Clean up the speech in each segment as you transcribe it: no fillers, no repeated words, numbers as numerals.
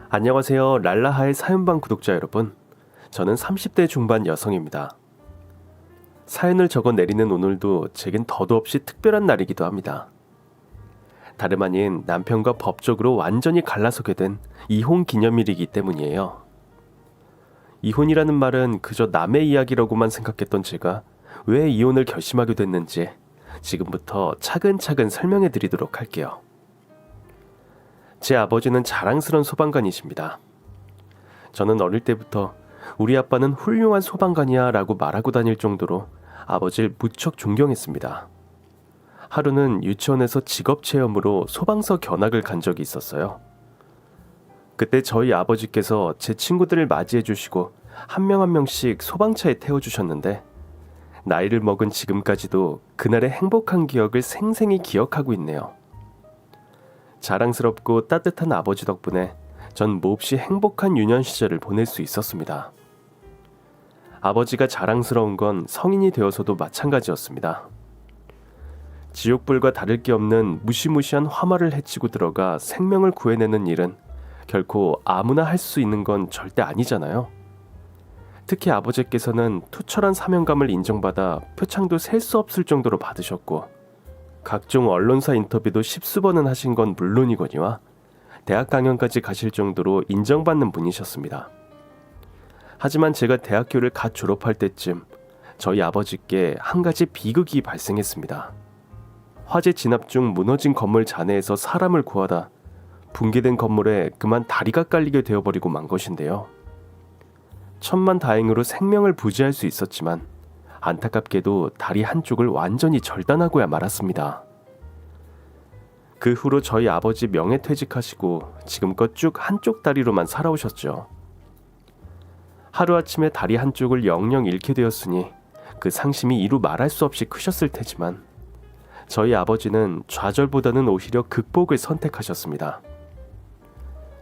안녕하세요. 랄라하의 사연방 구독자 여러분. 저는 30대 중반 여성입니다. 사연을 적어 내리는 오늘도 제겐 더도 없이 특별한 날이기도 합니다. 다름 아닌 남편과 법적으로 완전히 갈라서게 된 이혼 기념일이기 때문이에요. 이혼이라는 말은 그저 남의 이야기라고만 생각했던 제가 왜 이혼을 결심하게 됐는지 지금부터 차근차근 설명해 드리도록 할게요. 제 아버지는 자랑스러운 소방관이십니다. 저는 어릴 때부터 우리 아빠는 훌륭한 소방관이야 라고 말하고 다닐 정도로 아버지를 무척 존경했습니다. 하루는 유치원에서 직업체험으로 소방서 견학을 간 적이 있었어요. 그때 저희 아버지께서 제 친구들을 맞이해 주시고 한 명 한 명씩 소방차에 태워주셨는데 나이를 먹은 지금까지도 그날의 행복한 기억을 생생히 기억하고 있네요. 자랑스럽고 따뜻한 아버지 덕분에 전 몹시 행복한 유년 시절을 보낼 수 있었습니다. 아버지가 자랑스러운 건 성인이 되어서도 마찬가지였습니다. 지옥불과 다를 게 없는 무시무시한 화마를 헤치고 들어가 생명을 구해내는 일은 결코 아무나 할 수 있는 건 절대 아니잖아요. 특히 아버지께서는 투철한 사명감을 인정받아 표창도 셀 수 없을 정도로 받으셨고 각종 언론사 인터뷰도 십수번은 하신 건 물론이거니와 대학 강연까지 가실 정도로 인정받는 분이셨습니다. 하지만 제가 대학교를 갓 졸업할 때쯤 저희 아버지께 한 가지 비극이 발생했습니다. 화재 진압 중 무너진 건물 잔해에서 사람을 구하다 붕괴된 건물에 그만 다리가 깔리게 되어버리고 만 것인데요. 천만다행으로 생명을 부지할 수 있었지만 안타깝게도 다리 한쪽을 완전히 절단하고야 말았습니다. 그 후로 저희 아버지 명예퇴직하시고 지금껏 쭉 한쪽 다리로만 살아오셨죠. 하루아침에 다리 한쪽을 영영 잃게 되었으니 그 상심이 이루 말할 수 없이 크셨을 테지만 저희 아버지는 좌절보다는 오히려 극복을 선택하셨습니다.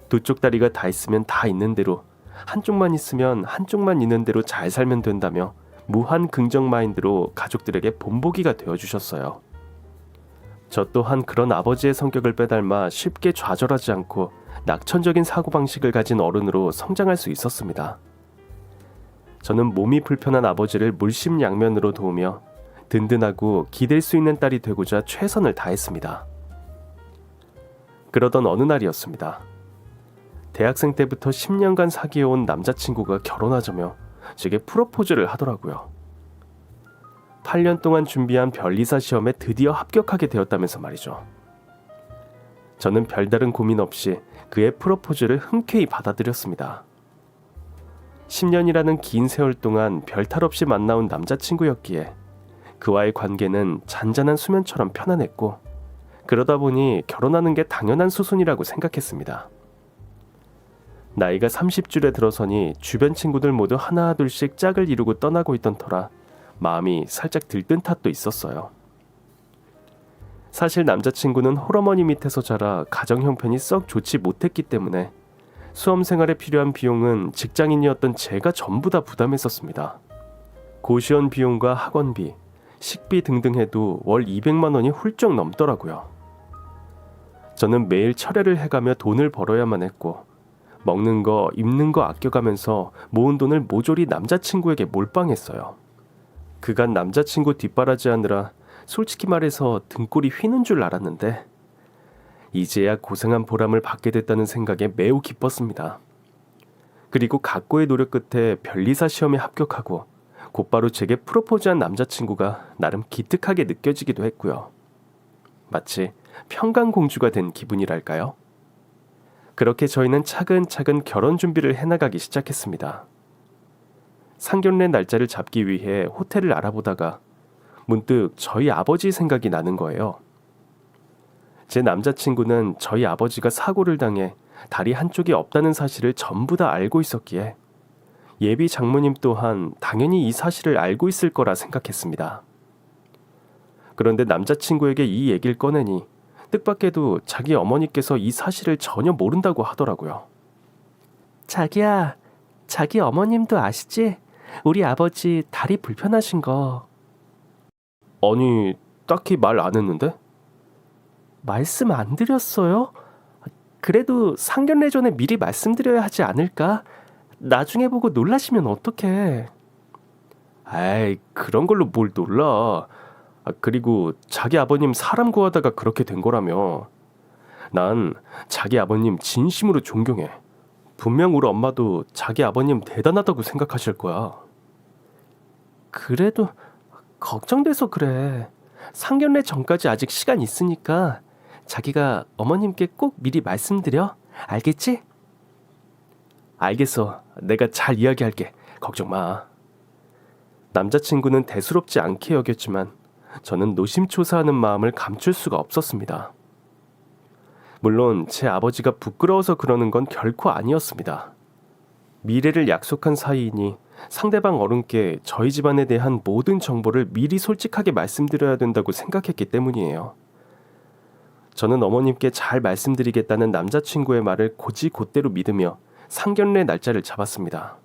두 쪽 다리가 다 있으면 다 있는 대로, 한쪽만 있으면 한쪽만 있는 대로 잘 살면 된다며 무한 긍정 마인드로 가족들에게 본보기가 되어주셨어요. 저 또한 그런 아버지의 성격을 빼닮아 쉽게 좌절하지 않고 낙천적인 사고방식을 가진 어른으로 성장할 수 있었습니다. 저는 몸이 불편한 아버지를 물심양면으로 도우며 든든하고 기댈 수 있는 딸이 되고자 최선을 다했습니다. 그러던 어느 날이었습니다. 대학생 때부터 10년간 사귀어온 남자친구가 결혼하자며 제게 프로포즈를 하더라고요. 8년 동안 준비한 변리사 시험에 드디어 합격하게 되었다면서 말이죠. 저는 별다른 고민 없이 그의 프로포즈를 흔쾌히 받아들였습니다. 10년이라는 긴 세월 동안 별탈 없이 만나온 남자친구였기에 그와의 관계는 잔잔한 수면처럼 편안했고 그러다 보니 결혼하는 게 당연한 수순이라고 생각했습니다. 나이가 30줄에 들어서니 주변 친구들 모두 하나 둘씩 짝을 이루고 떠나고 있던 터라 마음이 살짝 들뜬 탓도 있었어요. 사실 남자친구는 홀어머니 밑에서 자라 가정 형편이 썩 좋지 못했기 때문에 수험 생활에 필요한 비용은 직장인이었던 제가 전부 다 부담했었습니다. 고시원 비용과 학원비, 식비 등등 해도 월 200만 원이 훌쩍 넘더라고요. 저는 매일 철회를 해가며 돈을 벌어야만 했고 먹는 거, 입는 거 아껴가면서 모은 돈을 모조리 남자친구에게 몰빵했어요. 그간 남자친구 뒷바라지하느라 솔직히 말해서 등골이 휘는 줄 알았는데 이제야 고생한 보람을 받게 됐다는 생각에 매우 기뻤습니다. 그리고 각고의 노력 끝에 변리사 시험에 합격하고 곧바로 제게 프로포즈한 남자친구가 나름 기특하게 느껴지기도 했고요. 마치 평강공주가 된 기분이랄까요? 그렇게 저희는 차근차근 결혼 준비를 해나가기 시작했습니다. 상견례 날짜를 잡기 위해 호텔을 알아보다가 문득 저희 아버지 생각이 나는 거예요. 제 남자친구는 저희 아버지가 사고를 당해 다리 한쪽이 없다는 사실을 전부 다 알고 있었기에 예비 장모님 또한 당연히 이 사실을 알고 있을 거라 생각했습니다. 그런데 남자친구에게 이 얘기를 꺼내니 뜻밖에도 자기 어머니께서 이 사실을 전혀 모른다고 하더라고요. 자기야, 자기 어머님도 아시지? 우리 아버지 다리 불편하신 거. 아니, 딱히 말 안 했는데? 말씀 안 드렸어요? 그래도 상견례 전에 미리 말씀드려야 하지 않을까? 나중에 보고 놀라시면 어떡해. 에이, 그런 걸로 뭘 놀라. 그리고 자기 아버님 사람 구하다가 그렇게 된 거라며. 난 자기 아버님 진심으로 존경해. 분명 우리 엄마도 자기 아버님 대단하다고 생각하실 거야. 그래도 걱정돼서 그래. 상견례 전까지 아직 시간 있으니까 자기가 어머님께 꼭 미리 말씀드려. 알겠지? 알겠어. 내가 잘 이야기할게. 걱정 마. 남자친구는 대수롭지 않게 여겼지만 저는 노심초사하는 마음을 감출 수가 없었습니다. 물론 제 아버지가 부끄러워서 그러는 건 결코 아니었습니다. 미래를 약속한 사이이니 상대방 어른께 저희 집안에 대한 모든 정보를 미리 솔직하게 말씀드려야 된다고 생각했기 때문이에요. 저는 어머님께 잘 말씀드리겠다는 남자친구의 말을 곧이곧대로 믿으며 상견례 날짜를 잡았습니다.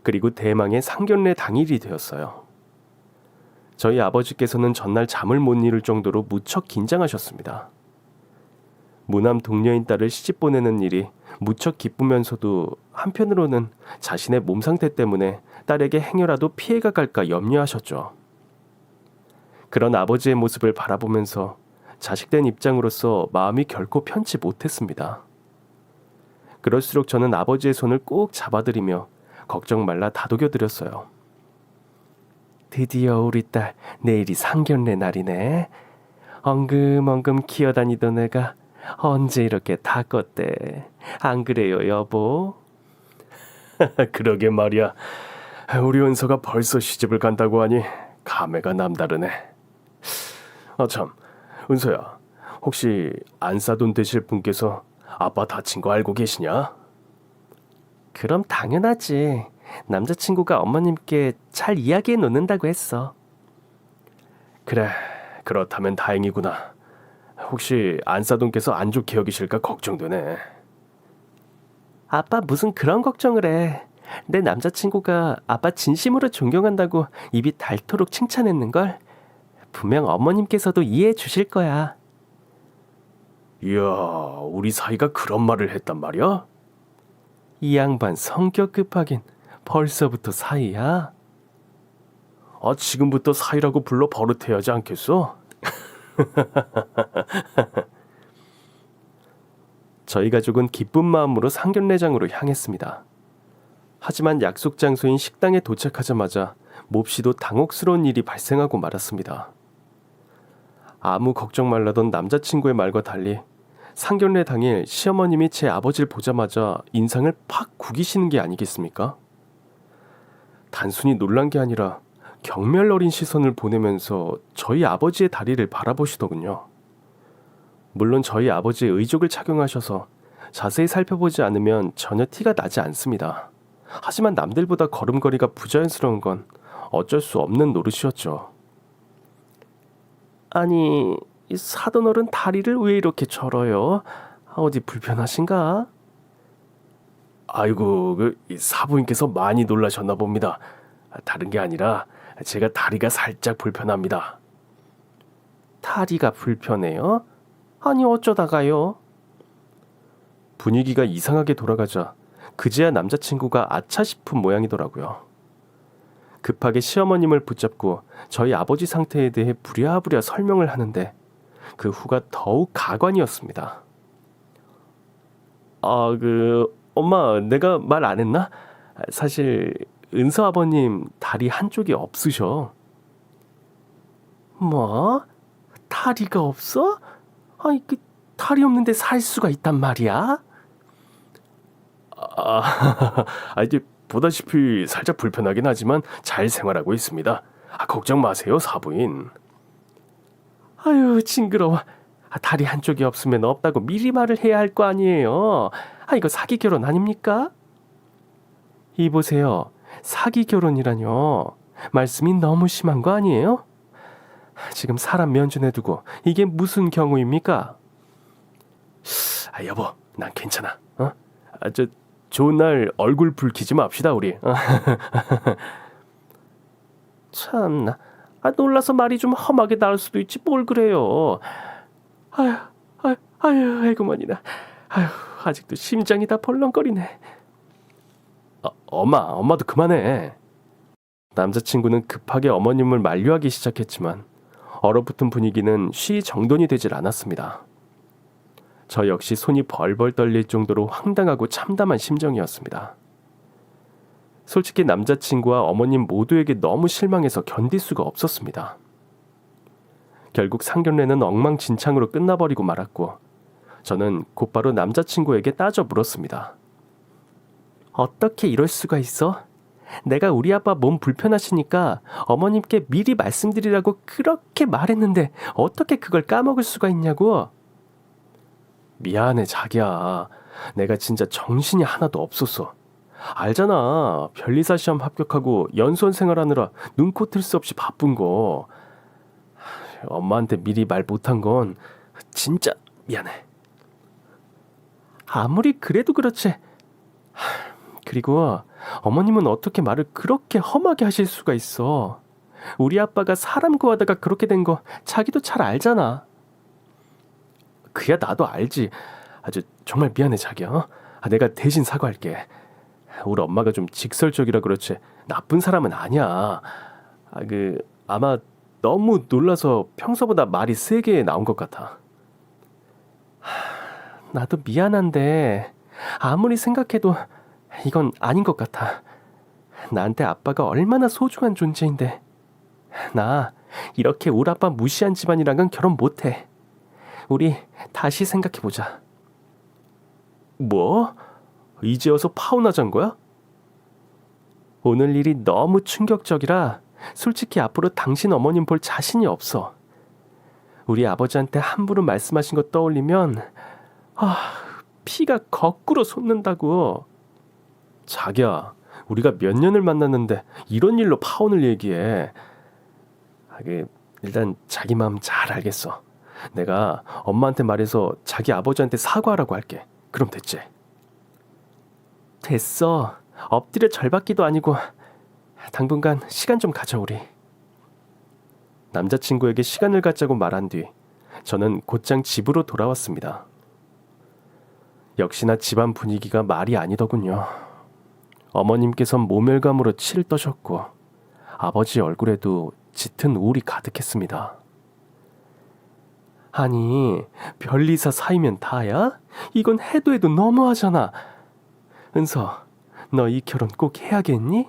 그리고 대망의 상견례 당일이 되었어요. 저희 아버지께서는 전날 잠을 못 이룰 정도로 무척 긴장하셨습니다. 무남 동료인 딸을 시집 보내는 일이 무척 기쁘면서도 한편으로는 자신의 몸 상태 때문에 딸에게 행여라도 피해가 갈까 염려하셨죠. 그런 아버지의 모습을 바라보면서 자식된 입장으로서 마음이 결코 편치 못했습니다. 그럴수록 저는 아버지의 손을 꼭 잡아드리며 걱정 말라 다독여드렸어요. 드디어 우리 딸 내일이 상견례 날이네. 엉금엉금 기어다니던 애가 언제 이렇게 다 컸대. 안 그래요, 여보? 그러게 말이야. 우리 은서가 벌써 시집을 간다고 하니 감회가 남다르네. 참, 은서야. 혹시 안사돈 되실 분께서 아빠 다친 거 알고 계시냐? 그럼 당연하지. 남자친구가 어머님께 잘 이야기해 놓는다고 했어. 그래, 그렇다면 다행이구나. 혹시 안사돈께서 안 좋게 여기실까 걱정되네. 아빠 무슨 그런 걱정을 해. 내 남자친구가 아빠 진심으로 존경한다고 입이 닳도록 칭찬했는걸. 분명 어머님께서도 이해해 주실 거야. 이야, 우리 사이가 그런 말을 했단 말이야? 이 양반 성격 급하긴 벌써부터 사이야? 지금부터 사이라고 불러 버릇해야 하지 않겠어? 저희 가족은 기쁜 마음으로 상견례장으로 향했습니다. 하지만 약속 장소인 식당에 도착하자마자 몹시도 당혹스러운 일이 발생하고 말았습니다. 아무 걱정 말라던 남자친구의 말과 달리 상견례 당일 시어머님이 제 아버지를 보자마자 인상을 팍 구기시는 게 아니겠습니까? 단순히 놀란 게 아니라 경멸 어린 시선을 보내면서 저희 아버지의 다리를 바라보시더군요. 물론 저희 아버지의 의족을 착용하셔서 자세히 살펴보지 않으면 전혀 티가 나지 않습니다. 하지만 남들보다 걸음걸이가 부자연스러운 건 어쩔 수 없는 노릇이었죠. 아니, 이 사돈어른 다리를 왜 이렇게 절어요? 어디 불편하신가? 아이고, 사부인께서 많이 놀라셨나 봅니다. 다른 게 아니라 제가 다리가 살짝 불편합니다. 다리가 불편해요? 아니 어쩌다가요? 분위기가 이상하게 돌아가자 그제야 남자친구가 아차 싶은 모양이더라고요. 급하게 시어머님을 붙잡고 저희 아버지 상태에 대해 부랴부랴 설명을 하는데 그 후가 더욱 가관이었습니다. 엄마, 내가 말 안 했나? 사실 은서 아버님 다리 한쪽이 없으셔. 뭐? 다리가 없어? 아니, 다리 없는데 살 수가 있단 말이야? 이제 보다시피 살짝 불편하긴 하지만 잘 생활하고 있습니다. 걱정 마세요, 사부인. 아유, 징그러워. 다리 한쪽이 없으면 없다고 미리 말을 해야 할 거 아니에요. 이거 사기 결혼 아닙니까? 이보세요. 사기 결혼이라뇨. 말씀이 너무 심한 거 아니에요? 지금 사람 면전에 두고 이게 무슨 경우입니까? 여보, 난 괜찮아. 좋은 날 얼굴 붉히지 맙시다 우리. 참나, 놀라서 말이 좀 험하게 나올 수도 있지 뭘 그래요. 아유, 애구머니나. 아유, 아직도 심장이 다 벌렁거리네. 엄마도 그만해. 남자친구는 급하게 어머님을 만류하기 시작했지만 얼어붙은 분위기는 쉬 정돈이 되질 않았습니다. 저 역시 손이 벌벌 떨릴 정도로 황당하고 참담한 심정이었습니다. 솔직히 남자친구와 어머님 모두에게 너무 실망해서 견딜 수가 없었습니다. 결국 상견례는 엉망진창으로 끝나버리고 말았고 저는 곧바로 남자친구에게 따져 물었습니다. 어떻게 이럴 수가 있어? 내가 우리 아빠 몸 불편하시니까 어머님께 미리 말씀드리라고 그렇게 말했는데 어떻게 그걸 까먹을 수가 있냐고? 미안해 자기야. 내가 진짜 정신이 하나도 없었어. 알잖아. 변리사 시험 합격하고 연수원 생활하느라 눈코 뜰 수 없이 바쁜 거. 엄마한테 미리 말 못한 건 진짜 미안해. 아무리 그래도 그렇지. 그리고 어머님은 어떻게 말을 그렇게 험하게 하실 수가 있어. 우리 아빠가 사람 구하다가 그렇게 된 거 자기도 잘 알잖아. 그야 나도 알지. 아주 정말 미안해 자기야. 내가 대신 사과할게. 우리 엄마가 좀 직설적이라 그렇지 나쁜 사람은 아니야. 아마 너무 놀라서 평소보다 말이 세게 나온 것 같아. 나도 미안한데 아무리 생각해도 이건 아닌 것 같아. 나한테 아빠가 얼마나 소중한 존재인데. 나 이렇게 우리 아빠 무시한 집안이랑은 결혼 못해. 우리 다시 생각해보자. 뭐? 이제 와서 파혼하자는 거야? 오늘 일이 너무 충격적이라 솔직히 앞으로 당신 어머님 볼 자신이 없어. 우리 아버지한테 함부로 말씀하신 거 떠올리면 피가 거꾸로 솟는다고. 자기야, 우리가 몇 년을 만났는데 이런 일로 파혼을 얘기해. 일단 자기 마음 잘 알겠어. 내가 엄마한테 말해서 자기 아버지한테 사과하라고 할게. 그럼 됐지? 됐어. 엎드려 절받기도 아니고 당분간 시간 좀 가져 우리. 남자친구에게 시간을 갖자고 말한 뒤 저는 곧장 집으로 돌아왔습니다. 역시나 집안 분위기가 말이 아니더군요. 어머님께선 모멸감으로 치를 떠셨고 아버지 얼굴에도 짙은 우울이 가득했습니다. 아니, 변리사 사이면 다야? 이건 해도 해도 너무하잖아. 은서, 너 이 결혼 꼭 해야겠니?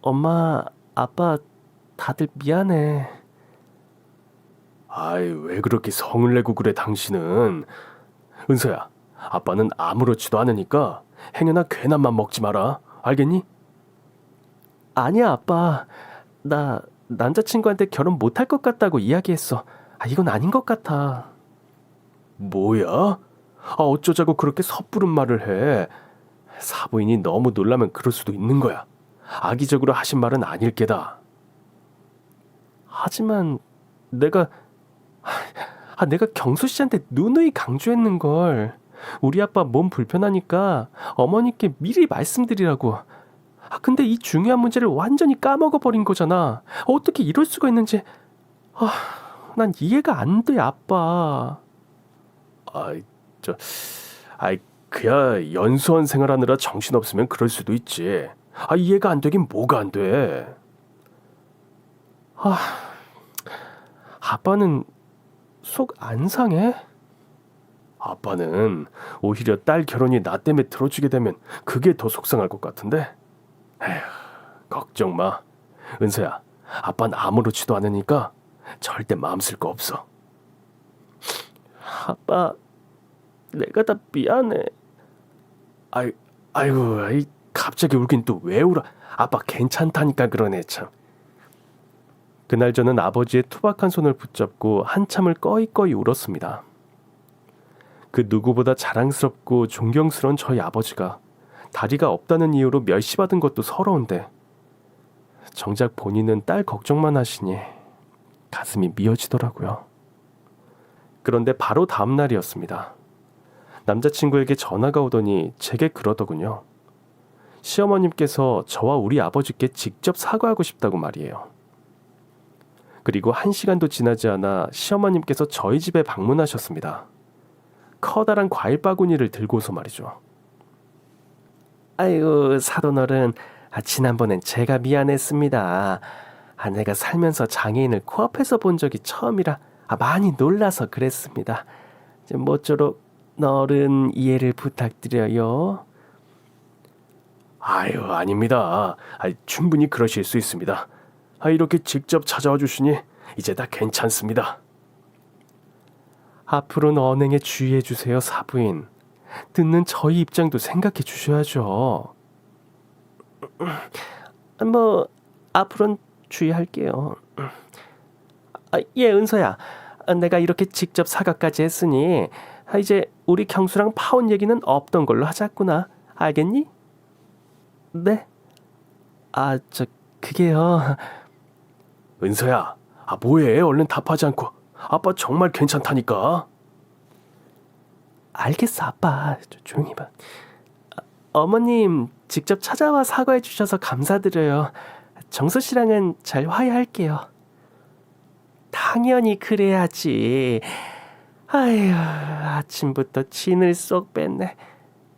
엄마, 아빠 다들 미안해. 아이, 왜 그렇게 성을 내고 그래 당신은. 은서야, 아빠는 아무렇지도 않으니까 행여나 괜한 맘 먹지 마라. 알겠니? 아니야 아빠. 나 남자친구한테 결혼 못할 것 같다고 이야기했어. 이건 아닌 것 같아. 뭐야? 어쩌자고 그렇게 섣부른 말을 해. 사부인이 너무 놀라면 그럴 수도 있는 거야. 악의적으로 하신 말은 아닐 게다. 하지만 내가 경수 씨한테 누누이 강조했는걸. 우리 아빠 몸 불편하니까 어머니께 미리 말씀드리라고. 근데 이 중요한 문제를 완전히 까먹어버린 거잖아. 어떻게 이럴 수가 있는지. 난 이해가 안 돼, 아빠. 그야 연수원 생활하느라 정신없으면 그럴 수도 있지. 이해가 안 되긴 뭐가 안 돼. 아빠는 속 안 상해? 아빠는 오히려 딸 결혼이 나 때문에 들어주게 되면 그게 더 속상할 것 같은데. 에휴, 걱정 마. 은서야, 아빠는 아무렇지도 않으니까 절대 마음 쓸 거 없어. 아빠, 내가 다 미안해. 아이고, 갑자기 울긴 또 왜 울어? 아빠 괜찮다니까 그러네 참. 그날 저는 아버지의 투박한 손을 붙잡고 한참을 꺼이꺼이 울었습니다. 그 누구보다 자랑스럽고 존경스러운 저희 아버지가 다리가 없다는 이유로 멸시받은 것도 서러운데 정작 본인은 딸 걱정만 하시니 가슴이 미어지더라고요. 그런데 바로 다음 날이었습니다. 남자친구에게 전화가 오더니 제게 그러더군요. 시어머님께서 저와 우리 아버지께 직접 사과하고 싶다고 말이에요. 그리고 1시간도 지나지 않아 시어머님께서 저희 집에 방문하셨습니다. 커다란 과일 바구니를 들고서 말이죠. 아이고 사돈어른, 지난번엔 제가 미안했습니다. 내가 살면서 장애인을 코앞에서 본 적이 처음이라 많이 놀라서 그랬습니다. 모쪼록 어른 이해를 부탁드려요. 아유 아닙니다. 충분히 그러실 수 있습니다. 이렇게 직접 찾아와 주시니 이제 다 괜찮습니다. 앞으로는 언행에 주의해 주세요, 사부인. 듣는 저희 입장도 생각해 주셔야죠. 뭐 앞으로는 주의할게요. 예, 은서야. 내가 이렇게 직접 사과까지 했으니 이제 우리 경수랑 파혼 얘기는 없던 걸로 하자꾸나. 알겠니? 네? 그게요. 은서야, 뭐해? 얼른 답하지 않고. 아빠 정말 괜찮다니까. 알겠어, 아빠. 조용히 봐. 어머님, 직접 찾아와 사과해 주셔서 감사드려요. 정수 씨랑은 잘 화해할게요. 당연히 그래야지. 아휴, 아침부터 진을 쏙 뺐네.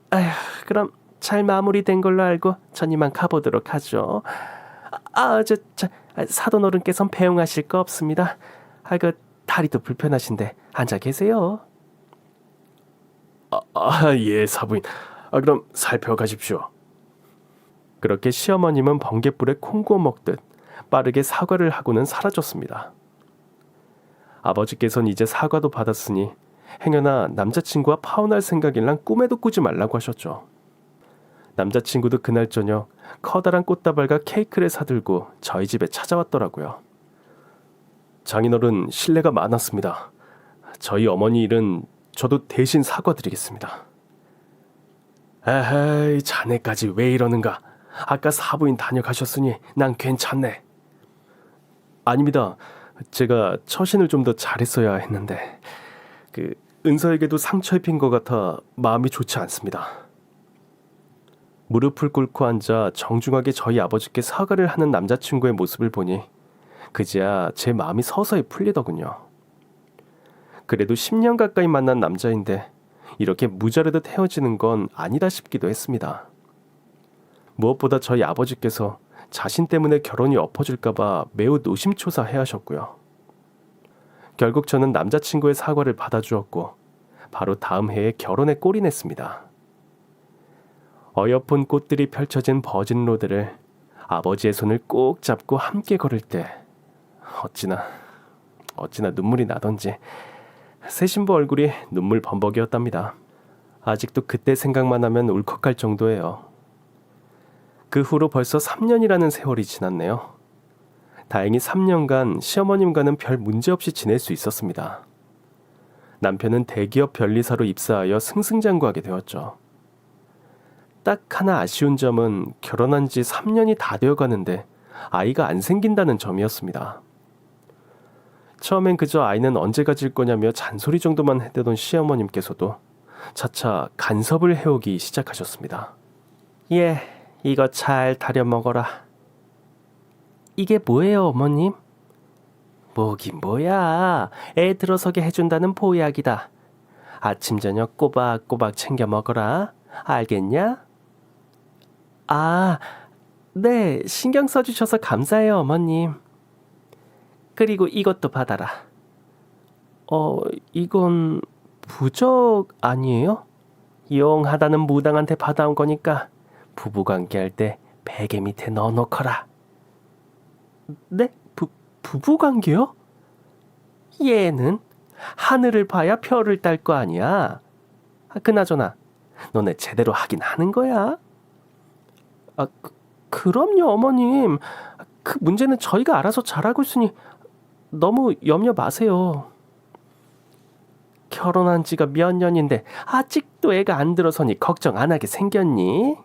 아휴, 그럼 잘 마무리된 걸로 알고 전 이만 가보도록 하죠. 사돈 어른께선 배웅하실 거 없습니다. 다리도 불편하신데 앉아 계세요. 예, 사부인. 그럼 살펴가십시오. 그렇게 시어머님은 번갯불에 콩 구워 먹듯 빠르게 사과를 하고는 사라졌습니다. 아버지께서는 이제 사과도 받았으니 행여나 남자친구와 파혼할 생각일랑 꿈에도 꾸지 말라고 하셨죠. 남자친구도 그날 저녁 커다란 꽃다발과 케이크를 사들고 저희 집에 찾아왔더라고요. 장인어른, 실례가 많았습니다. 저희 어머니 일은 저도 대신 사과드리겠습니다. 에헤이, 자네까지 왜 이러는가. 아까 사부인 다녀가셨으니 난 괜찮네. 아닙니다. 제가 처신을 좀 더 잘했어야 했는데 은서에게도 상처 입힌 것 같아 마음이 좋지 않습니다. 무릎을 꿇고 앉아 정중하게 저희 아버지께 사과를 하는 남자친구의 모습을 보니 그제야 제 마음이 서서히 풀리더군요. 그래도 10년 가까이 만난 남자인데 이렇게 무자르듯 헤어지는 건 아니다 싶기도 했습니다. 무엇보다 저희 아버지께서 자신 때문에 결혼이 엎어질까봐 매우 노심초사해 하셨고요. 결국 저는 남자친구의 사과를 받아주었고 바로 다음 해에 결혼에 꼬리냈습니다. 어여쁜 꽃들이 펼쳐진 버진로드를 아버지의 손을 꼭 잡고 함께 걸을 때 어찌나 눈물이 나던지 새 신부 얼굴이 눈물 범벅이었답니다. 아직도 그때 생각만 하면 울컥할 정도예요. 그 후로 벌써 3년이라는 세월이 지났네요. 다행히 3년간 시어머님과는 별 문제 없이 지낼 수 있었습니다. 남편은 대기업 변리사로 입사하여 승승장구하게 되었죠. 딱 하나 아쉬운 점은 결혼한 지 3년이 다 되어가는데 아이가 안 생긴다는 점이었습니다. 처음엔 그저 아이는 언제 가질 거냐며 잔소리 정도만 해대던 시어머님께서도 차차 간섭을 해오기 시작하셨습니다. 예, 이거 잘 다려 먹어라. 이게 뭐예요, 어머님? 뭐긴 뭐야. 애 들어서게 해준다는 보약이다. 아침 저녁 꼬박꼬박 챙겨 먹어라. 알겠냐? 네, 신경 써주셔서 감사해요, 어머님. 그리고 이것도 받아라. 이건 부적 아니에요? 용하다는 무당한테 받아온 거니까 부부관계 할 때 베개 밑에 넣어놓거라. 네? 부부관계요? 얘는 하늘을 봐야 별을 딸 거 아니야. 그나저나 너네 제대로 하긴 하는 거야? 그럼요, 어머님. 그 문제는 저희가 알아서 잘하고 있으니 너무 염려 마세요. 결혼한 지가 몇 년인데 아직도 애가 안 들어서니 걱정 안 하게 생겼니?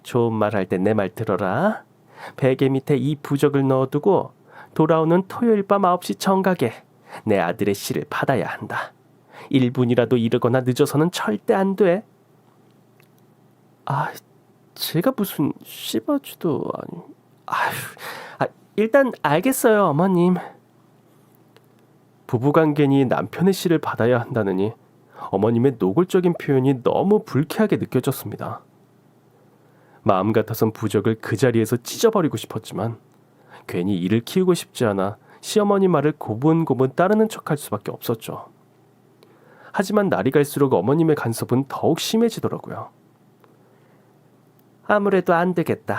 좋은 말 할 때 내 말 들어라. 베개 밑에 이 부적을 넣어두고 돌아오는 토요일 밤 9시 정각에 내 아들의 씨를 받아야 한다. 1분이라도 이르거나 늦어서는 절대 안 돼. 제가 무슨 씨바지도 아니. 일단 알겠어요, 어머님. 부부관계니 남편의 씨를 받아야 한다느니 어머님의 노골적인 표현이 너무 불쾌하게 느껴졌습니다. 마음 같아선 부적을 그 자리에서 찢어버리고 싶었지만 괜히 이를 키우고 싶지 않아 시어머니 말을 고분고분 따르는 척할 수밖에 없었죠. 하지만 날이 갈수록 어머님의 간섭은 더욱 심해지더라고요. 아무래도 안 되겠다.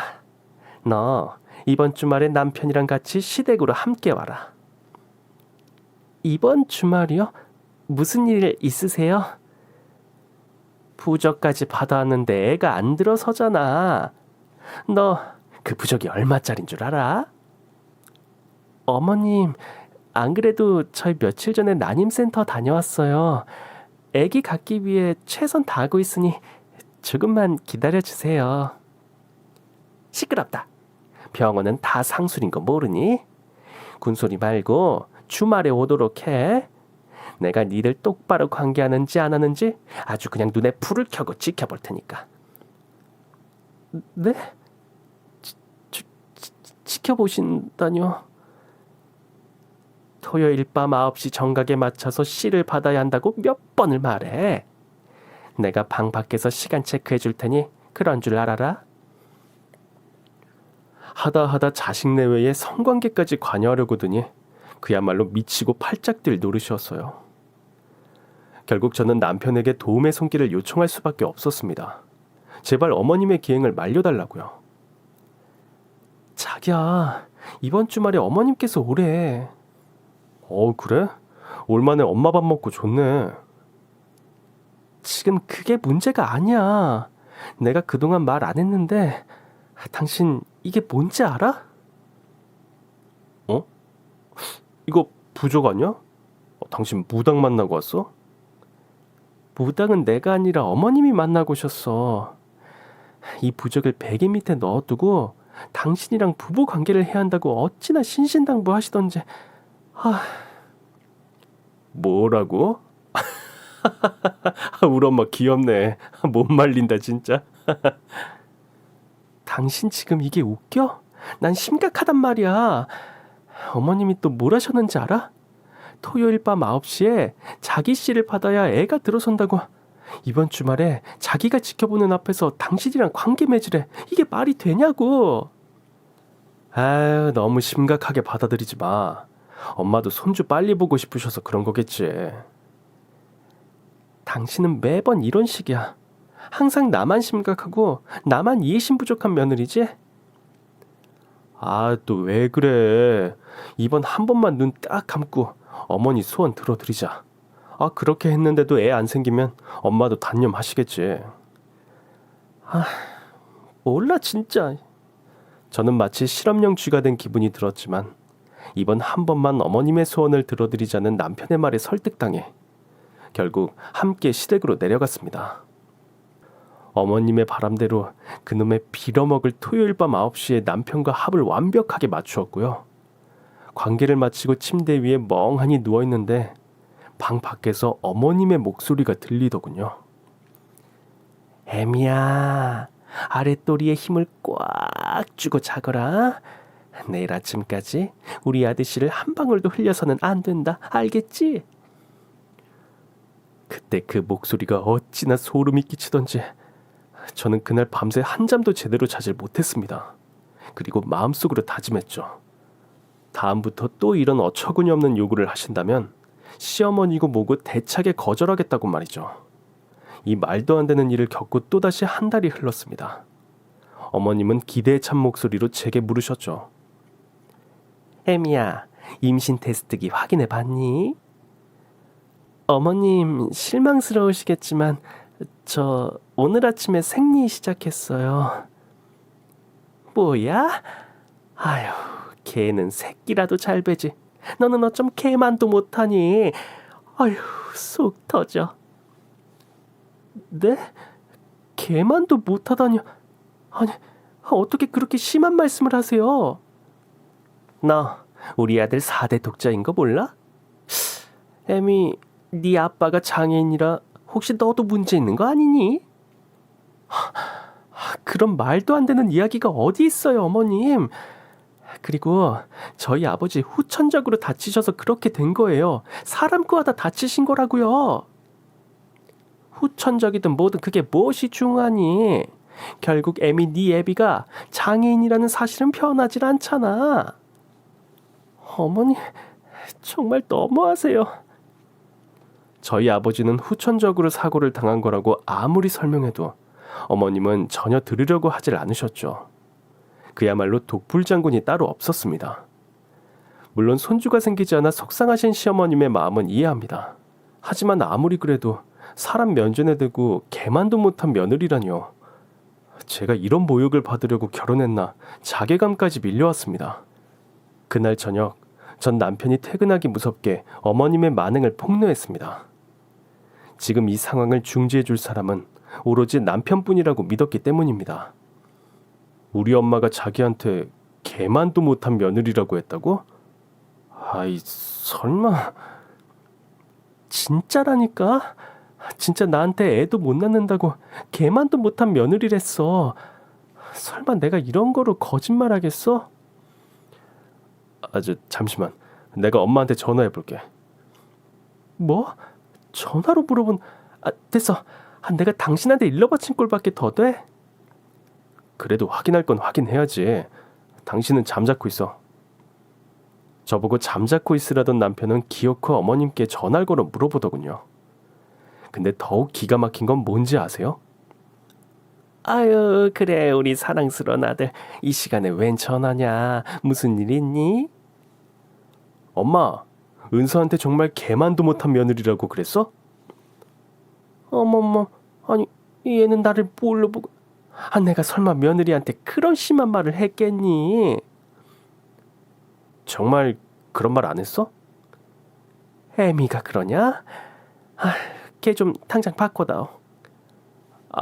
너 이번 주말에 남편이랑 같이 시댁으로 함께 와라. 이번 주말이요? 무슨 일 있으세요? 부적까지 받아왔는데 애가 안 들어서잖아. 너 그 부적이 얼마짜린 줄 알아? 어머님, 안 그래도 저희 며칠 전에 난임센터 다녀왔어요. 애기 갖기 위해 최선 다하고 있으니 조금만 기다려주세요. 시끄럽다. 병원은 다 상술인 거 모르니? 군소리 말고 주말에 오도록 해. 내가 니들 똑바로 관계하는지 안 하는지 아주 그냥 눈에 불을 켜고 지켜볼 테니까. 네? 지켜보신다뇨? 토요일 밤 9시 정각에 맞춰서 씨를 받아야 한다고 몇 번을 말해. 내가 방 밖에서 시간 체크해 줄 테니 그런 줄 알아라. 하다 자식 내외의 성관계까지 관여하려고 드니 그야말로 미치고 팔짝 뛸 노릇이었어요. 결국 저는 남편에게 도움의 손길을 요청할 수밖에 없었습니다. 제발 어머님의 기행을 말려달라고요. 자기야, 이번 주말에 어머님께서 오래. 그래? 올만에 엄마 밥 먹고 좋네. 지금 그게 문제가 아니야. 내가 그동안 말 안 했는데 당신 이게 뭔지 알아? 이거 부적 아니야? 당신 무당 만나고 왔어? 무당은 내가 아니라 어머님이 만나고 오셨어. 이 부적을 베개 밑에 넣어두고 당신이랑 부부 관계를 해야 한다고 어찌나 신신당부하시던지. 뭐라고? 우리 엄마 귀엽네. 못 말린다 진짜. 당신 지금 이게 웃겨? 난 심각하단 말이야. 어머님이 또 뭘 하셨는지 알아? 토요일 밤 9시에 자기 씨를 받아야 애가 들어선다고. 이번 주말에 자기가 지켜보는 앞에서 당신이랑 관계 맺으래. 이게 말이 되냐고. 아유, 너무 심각하게 받아들이지 마. 엄마도 손주 빨리 보고 싶으셔서 그런 거겠지. 당신은 매번 이런 식이야. 항상 나만 심각하고 나만 이해심 부족한 며느리지? 또 왜 그래. 이번 한 번만 눈 딱 감고 어머니 소원 들어드리자. 그렇게 했는데도 애 안 생기면 엄마도 단념하시겠지. 몰라 진짜. 저는 마치 실험용 쥐가 된 기분이 들었지만 이번 한 번만 어머님의 소원을 들어드리자는 남편의 말에 설득당해 결국 함께 시댁으로 내려갔습니다. 어머님의 바람대로 그놈의 빌어먹을 토요일 밤 9시에 남편과 합을 완벽하게 맞추었고요. 관계를 마치고 침대 위에 멍하니 누워있는데 방 밖에서 어머님의 목소리가 들리더군요. 애미야, 아랫도리에 힘을 꽉 주고 자거라. 내일 아침까지 우리 아드씨를 한 방울도 흘려서는 안 된다. 알겠지? 그때 그 목소리가 어찌나 소름이 끼치던지 저는 그날 밤새 한잠도 제대로 자질 못했습니다. 그리고 마음속으로 다짐했죠. 다음부터 또 이런 어처구니 없는 요구를 하신다면 시어머니고 뭐고 대차게 거절하겠다고 말이죠. 이 말도 안 되는 일을 겪고 또다시 한 달이 흘렀습니다. 어머님은 기대에 찬 목소리로 제게 물으셨죠. 애미야, 임신 테스트기 확인해 봤니? 어머님 실망스러우시겠지만 저 오늘 아침에 생리 시작했어요. 뭐야? 아휴, 개는 새끼라도 잘 베지. 너는 어쩜 개만도 못하니? 아휴, 속 터져. 네? 개만도 못하다니. 아니, 어떻게 그렇게 심한 말씀을 하세요? 너 우리 아들 4대 독자인 거 몰라? 애미, 네 아빠가 장애인이라 혹시 너도 문제 있는 거 아니니? 그런 말도 안 되는 이야기가 어디 있어요, 어머님. 그리고 저희 아버지 후천적으로 다치셔서 그렇게 된 거예요. 사람 구하다 다치신 거라고요. 후천적이든 뭐든 그게 무엇이 중요하니? 결국 네 애비가 장애인이라는 사실은 변하질 않잖아. 어머니, 정말 너무하세요. 저희 아버지는 후천적으로 사고를 당한 거라고 아무리 설명해도 어머님은 전혀 들으려고 하질 않으셨죠. 그야말로 독불장군이 따로 없었습니다. 물론 손주가 생기지 않아 속상하신 시어머님의 마음은 이해합니다. 하지만 아무리 그래도 사람 면전에 대고 개만도 못한 며느리라뇨. 제가 이런 모욕을 받으려고 결혼했나 자괴감까지 밀려왔습니다. 그날 저녁 전 남편이 퇴근하기 무섭게 어머님의 만행을 폭로했습니다. 지금 이 상황을 중지해 줄 사람은 오로지 남편뿐이라고 믿었기 때문입니다. 우리 엄마가 자기한테 개만도 못한 며느리라고 했다고? 아이, 설마. 진짜라니까? 진짜 나한테 애도 못 낳는다고 개만도 못한 며느리랬어. 설마 내가 이런 거로 거짓말하겠어? 잠시만. 내가 엄마한테 전화해볼게. 뭐? 전화로 물어본... 됐어. 내가 당신한테 일러바친 꼴밖에 더 돼? 그래도 확인할 건 확인해야지. 당신은 잠자코 있어. 저보고 잠자코 있으라던 남편은 기어코 어머님께 전화를 걸어 물어보더군요. 근데 더욱 기가 막힌 건 뭔지 아세요? 아유, 그래 우리 사랑스러운 아들. 이 시간에 웬 전화냐? 무슨 일 있니? 엄마, 은서한테 정말 개만도 못한 며느리라고 그랬어? 어머머, 아니 얘는 나를 뭘로 보고... 내가 설마 며느리한테 그런 심한 말을 했겠니? 정말 그런 말 안 했어? 애미가 그러냐? 걔 좀 당장 바꿔다오.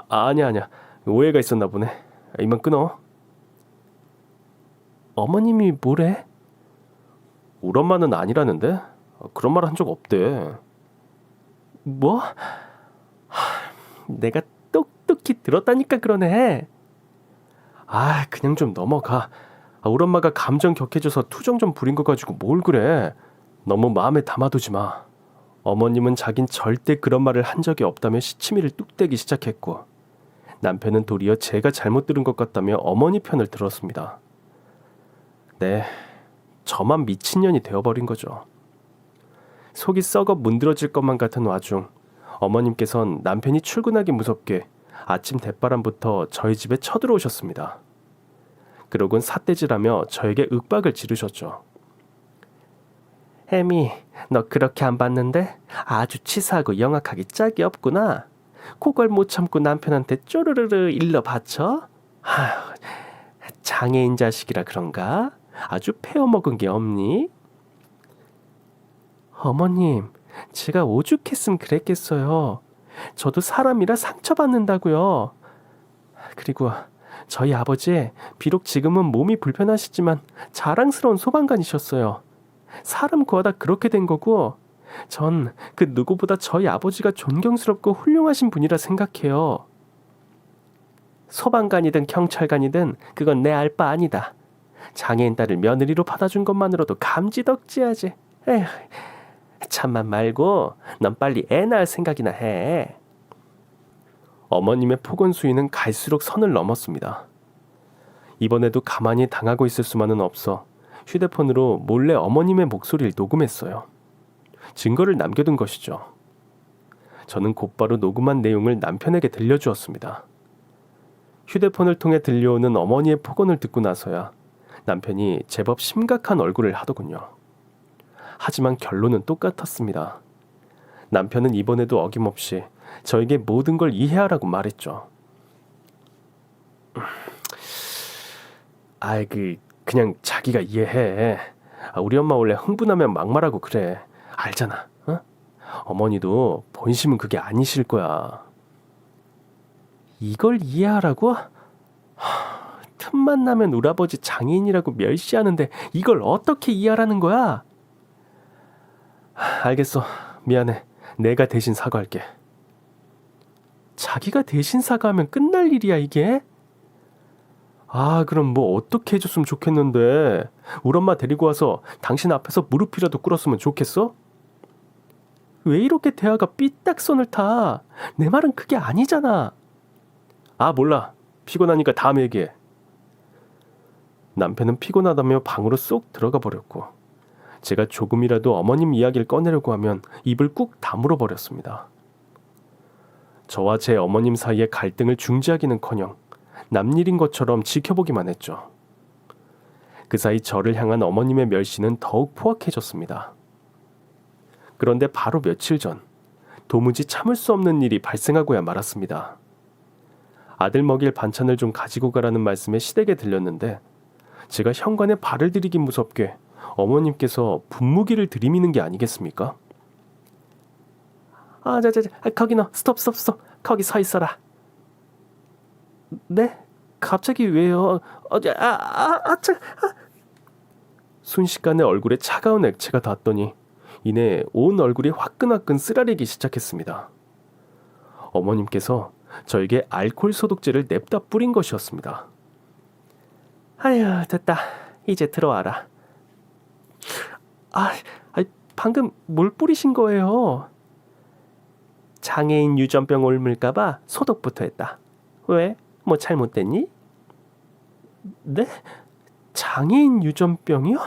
아니야. 오해가 있었나 보네. 이만 끊어. 어머님이 뭐래? 우리 엄마는 아니라는데? 그런 말 한 적 없대. 뭐? 내가 똑똑히 들었다니까 그러네. 그냥 좀 넘어가. 우리 엄마가 감정 격해져서 투정 좀 부린 거 가지고 뭘 그래. 너무 마음에 담아두지 마. 어머님은 자긴 절대 그런 말을 한 적이 없다며 시치미를 뚝대기 시작했고, 남편은 도리어 제가 잘못 들은 것 같다며 어머니 편을 들었습니다. 네, 저만 미친년이 되어버린 거죠. 속이 썩어 문드러질 것만 같은 와중 어머님께선 남편이 출근하기 무섭게 아침 대바람부터 저희 집에 쳐들어오셨습니다. 그러곤 삿대질하며 저에게 윽박을 지르셨죠. 혜미, 너 그렇게 안 봤는데 아주 치사하고 영악하기 짝이 없구나. 그걸 못 참고 남편한테 쪼르르르 일러 바쳐? 장애인 자식이라 그런가? 아주 패어먹은 게 없니? 어머님, 제가 오죽했으면 그랬겠어요. 저도 사람이라 상처받는다고요. 그리고 저희 아버지 비록 지금은 몸이 불편하시지만 자랑스러운 소방관이셨어요. 사람 구하다 그렇게 된 거고, 전 그 누구보다 저희 아버지가 존경스럽고 훌륭하신 분이라 생각해요. 소방관이든 경찰관이든 그건 내 알 바 아니다. 장애인 딸을 며느리로 받아준 것만으로도 감지덕지하지. 에휴, 참만 말고 넌 빨리 애 낳을 생각이나 해. 어머님의 폭언 수위는 갈수록 선을 넘었습니다. 이번에도 가만히 당하고 있을 수만은 없어 휴대폰으로 몰래 어머님의 목소리를 녹음했어요. 증거를 남겨둔 것이죠. 저는 곧바로 녹음한 내용을 남편에게 들려주었습니다. 휴대폰을 통해 들려오는 어머니의 폭언을 듣고 나서야 남편이 제법 심각한 얼굴을 하더군요. 하지만 결론은 똑같았습니다. 남편은 이번에도 어김없이 저에게 모든 걸 이해하라고 말했죠. 그냥 자기가 이해해. 우리 엄마 원래 흥분하면 막말하고 그래. 알잖아. 어? 어머니도 본심은 그게 아니실 거야. 이걸 이해하라고? 틈만 나면 우리 아버지 장애인이라고 멸시하는데 이걸 어떻게 이해하라는 거야? 알겠어. 미안해. 내가 대신 사과할게. 자기가 대신 사과하면 끝날 일이야 이게? 그럼 뭐 어떻게 해줬으면 좋겠는데. 우리 엄마 데리고 와서 당신 앞에서 무릎이라도 꿇었으면 좋겠어? 왜 이렇게 대화가 삐딱선을 타? 내 말은 그게 아니잖아. 몰라. 피곤하니까 다음에 얘기해. 남편은 피곤하다며 방으로 쏙 들어가 버렸고, 제가 조금이라도 어머님 이야기를 꺼내려고 하면 입을 꾹 다물어 버렸습니다. 저와 제 어머님 사이의 갈등을 중지하기는커녕 남일인 것처럼 지켜보기만 했죠. 그 사이 저를 향한 어머님의 멸시는 더욱 포악해졌습니다. 그런데 바로 며칠 전 도무지 참을 수 없는 일이 발생하고야 말았습니다. 아들 먹일 반찬을 좀 가지고 가라는 말씀에 시댁에 들렸는데, 제가 현관에 발을 들이기 무섭게 어머님께서 분무기를 들이미는 게 아니겠습니까? 거기 너 스톱. 거기 서 있어라. 네? 갑자기 왜요? 순식간에 얼굴에 차가운 액체가 닿더니 이내 온 얼굴이 화끈화끈 쓰라리기 시작했습니다. 어머님께서 저에게 알코올 소독제를 냅다 뿌린 것이었습니다. 아휴, 됐다. 이제 들어와라. 방금 뭘 뿌리신 거예요? 장애인 유전병 옮을까봐 소독부터 했다. 왜? 뭐 잘못됐니? 네? 장애인 유전병이요?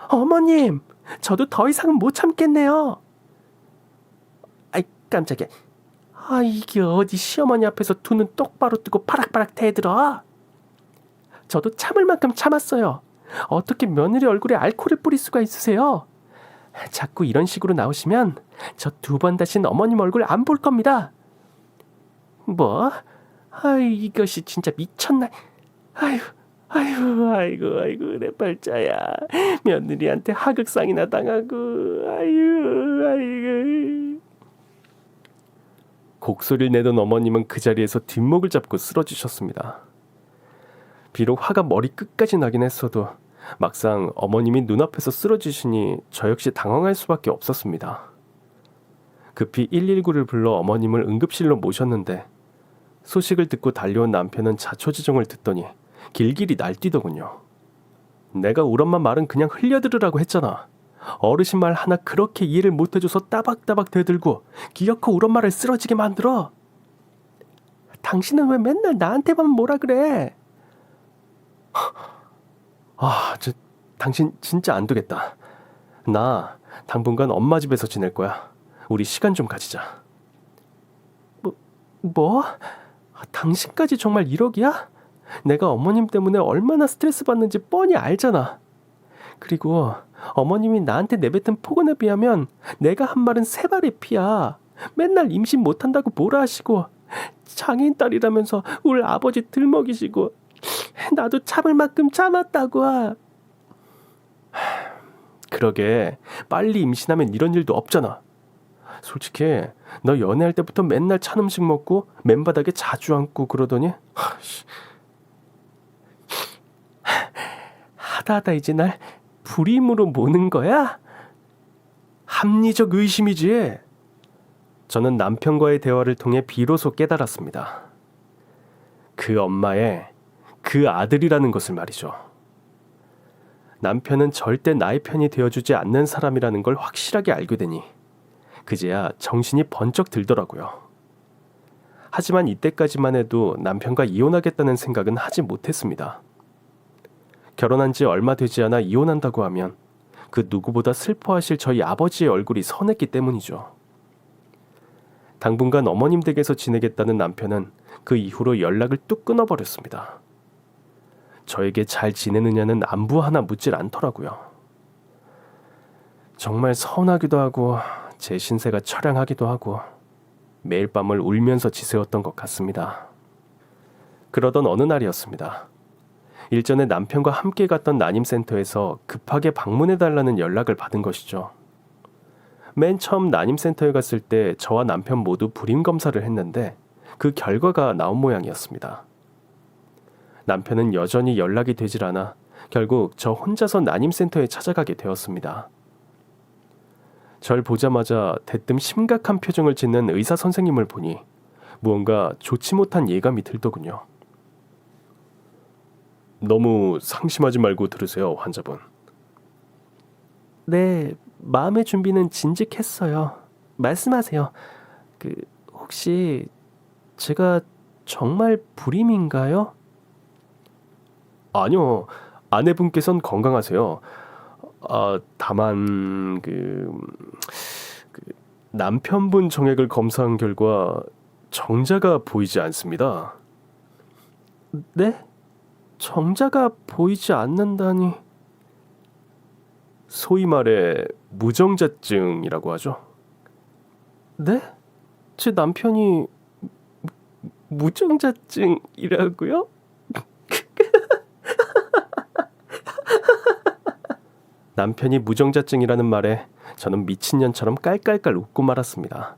어머님, 저도 더 이상은 못 참겠네요. 깜짝이야. 이게 어디 시어머니 앞에서 두 눈 똑바로 뜨고 파락파락 대들어? 저도 참을 만큼 참았어요. 어떻게 며느리 얼굴에 알코올을 뿌릴 수가 있으세요? 자꾸 이런 식으로 나오시면 저 2번 다신 어머님 얼굴 안 볼 겁니다. 뭐? 이것이 진짜 미쳤나? 아이고 내 발자야. 며느리한테 하극상이나 당하고. 아이고. 곡소리를 내던 어머님은 그 자리에서 뒷목을 잡고 쓰러지셨습니다. 비록 화가 머리 끝까지 나긴 했어도 막상 어머님이 눈앞에서 쓰러지시니 저 역시 당황할 수밖에 없었습니다. 급히 119를 불러 어머님을 응급실로 모셨는데, 소식을 듣고 달려온 남편은 자초지종을 듣더니 길길이 날뛰더군요. 내가 우리 엄마 말은 그냥 흘려들으라고 했잖아. 어르신 말 하나 그렇게 이해를 못해줘서 따박따박 대들고 기어코 우리 엄마를 쓰러지게 만들어. 당신은 왜 맨날 나한테만 뭐라 그래? 당신 진짜 안 되겠다. 나 당분간 엄마 집에서 지낼 거야. 우리 시간 좀 가지자. 뭐? 당신까지 정말 1억이야? 내가 어머님 때문에 얼마나 스트레스 받는지 뻔히 알잖아. 그리고 어머님이 나한테 내뱉은 폭언에 비하면 내가 한 말은 3발의 피야. 맨날 임신 못한다고 뭐라 하시고, 장애인 딸이라면서 울 아버지 들먹이시고, 나도 참을 만큼 참았다고. 그러게, 빨리 임신하면 이런 일도 없잖아. 솔직히 너 연애할 때부터 맨날 찬 음식 먹고 맨바닥에 자주 앉고 그러더니 하다 이제 날 불임으로 모는 거야? 합리적 의심이지. 저는 남편과의 대화를 통해 비로소 깨달았습니다. 그 엄마의 그 아들이라는 것을 말이죠. 남편은 절대 나의 편이 되어주지 않는 사람이라는 걸 확실하게 알게 되니 그제야 정신이 번쩍 들더라고요. 하지만 이때까지만 해도 남편과 이혼하겠다는 생각은 하지 못했습니다. 결혼한 지 얼마 되지 않아 이혼한다고 하면 그 누구보다 슬퍼하실 저희 아버지의 얼굴이 선했기 때문이죠. 당분간 어머님 댁에서 지내겠다는 남편은 그 이후로 연락을 뚝 끊어버렸습니다. 저에게 잘 지내느냐는 안부 하나 묻질 않더라고요. 정말 서운하기도 하고 제 신세가 처량하기도 하고 매일 밤을 울면서 지새웠던 것 같습니다. 그러던 어느 날이었습니다. 일전에 남편과 함께 갔던 난임센터에서 급하게 방문해달라는 연락을 받은 것이죠. 맨 처음 난임센터에 갔을 때 저와 남편 모두 불임 검사를 했는데 그 결과가 나온 모양이었습니다. 남편은 여전히 연락이 되질 않아 결국 저 혼자서 난임센터에 찾아가게 되었습니다. 절 보자마자 대뜸 심각한 표정을 짓는 의사 선생님을 보니 무언가 좋지 못한 예감이 들더군요. 너무 상심하지 말고 들으세요, 환자분. 네, 마음의 준비는 진즉했어요. 말씀하세요. 혹시 제가 정말 불임인가요? 아니요, 아내분께선 건강하세요. 다만 남편분 정액을 검사한 결과 정자가 보이지 않습니다. 네? 정자가 보이지 않는다니. 소위 말해 무정자증이라고 하죠. 네? 제 남편이 무정자증이라고요? 남편이 무정자증이라는 말에 저는 미친년처럼 깔깔깔 웃고 말았습니다.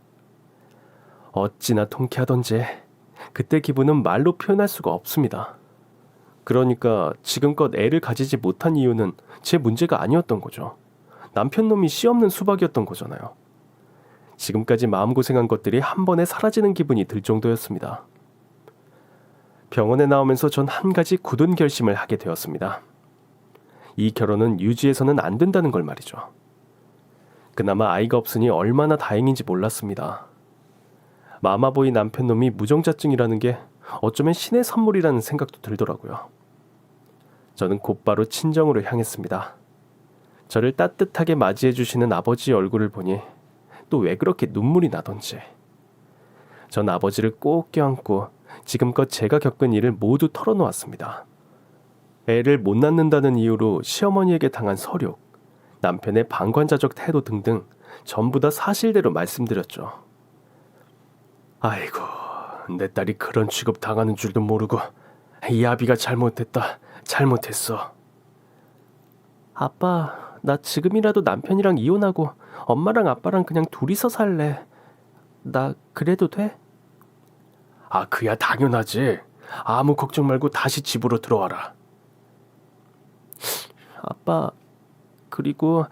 어찌나 통쾌하던지 그때 기분은 말로 표현할 수가 없습니다. 그러니까 지금껏 애를 가지지 못한 이유는 제 문제가 아니었던 거죠. 남편 놈이 씨 없는 수박이었던 거잖아요. 지금까지 마음고생한 것들이 한 번에 사라지는 기분이 들 정도였습니다. 병원에 나오면서 전 한 가지 굳은 결심을 하게 되었습니다. 이 결혼은 유지해서는 안 된다는 걸 말이죠. 그나마 아이가 없으니 얼마나 다행인지 몰랐습니다. 마마보이 남편 놈이 무정자증이라는 게 어쩌면 신의 선물이라는 생각도 들더라고요. 저는 곧바로 친정으로 향했습니다. 저를 따뜻하게 맞이해 주시는 아버지의 얼굴을 보니 또 왜 그렇게 눈물이 나던지. 전 아버지를 꼭 껴안고 지금껏 제가 겪은 일을 모두 털어놓았습니다. 애를 못 낳는다는 이유로 시어머니에게 당한 서욕, 남편의 방관자적 태도 등등 전부 다 사실대로 말씀드렸죠. 아이고, 내 딸이 그런 취급 당하는 줄도 모르고 이 아비가 잘못했어. 아빠, 나 지금이라도 남편이랑 이혼하고 엄마랑 아빠랑 그냥 둘이서 살래. 나 그래도 돼? 그야 당연하지. 아무 걱정 말고 다시 집으로 들어와라. 아빠, 그리고